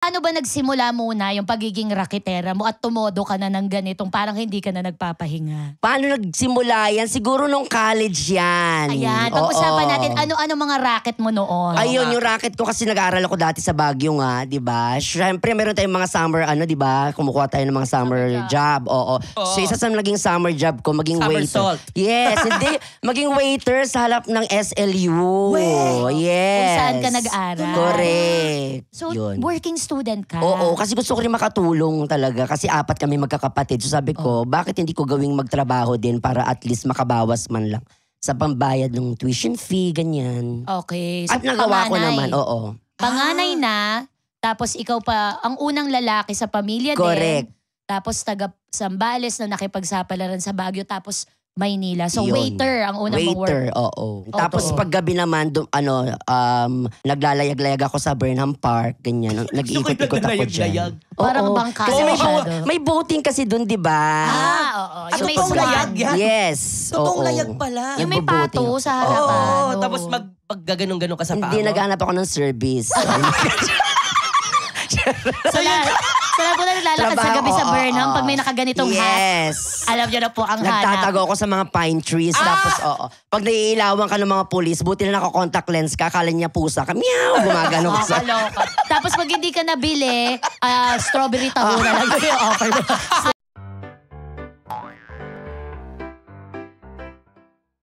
Paano ba nagsimula muna yung pagiging raketera mo at tumodo ka na ng ganitong parang hindi ka na nagpapahinga? Paano nagsimula yan? Siguro nung college yan. Ayan, pag-usapan natin ano-ano mga racket mo noon. Ayun, yung racket ko kasi nag-aaral ako dati sa Baguio nga, di ba? Siyempre, meron tayong mga summer, di ba? Kumukuha tayo ng mga summer job. Oo. So, isa sa naging summer job ko, maging Summer waiter. salt. Yes, hindi. Maging waiter sa halap ng SLU. Yes. Kung saan ka nag-aral. Correct. So, Yun. working student ka? Oo, kasi gusto ko rin makatulong talaga. Kasi 4 kami magkakapatid. So sabi ko, bakit hindi ko gawing magtrabaho din para at least makabawas man lang sa pambayad ng tuition fee, ganyan. Okay. So, At nagawa ko naman, oo. Panganay na, tapos ikaw pa, ang unang lalaki sa pamilya Correct. din. Tapos taga Sambales na nakipagsapalaran sa Baguio, tapos Maynila. So Yun. waiter ang unang work. Waiter, oo. Tapos paggabi naman, naglalayag-layag ako sa Burnham Park, ganyan. Nag-ikot-ikot ako dyan. Parang Oo. bangka Kasi masyado. may boating kasi dun, di ba? Oo. Yung may totoong swag. layag yan? Yes. Totoong oo. layag pala. Yung may Nagbo-boating pato ako. sa Oo, harapan. tapos paggaganong-ganon ka sa paa Hindi, mo. naghanap ako ng service. Sala po na naglalakad sa gabi sa Burnham pag may nakaganitong hat. Yes. Alam niyo na po ang hanap. Nagtatago ako sa mga pine trees. Tapos, pag naiilawan ka ng mga pulis, buti na naka-contact lens ka, akala niya pusa ka, meow, gumagano ka sa... Kaloka. Tapos pag hindi ka nabili, strawberry taho na lang yung offer mo.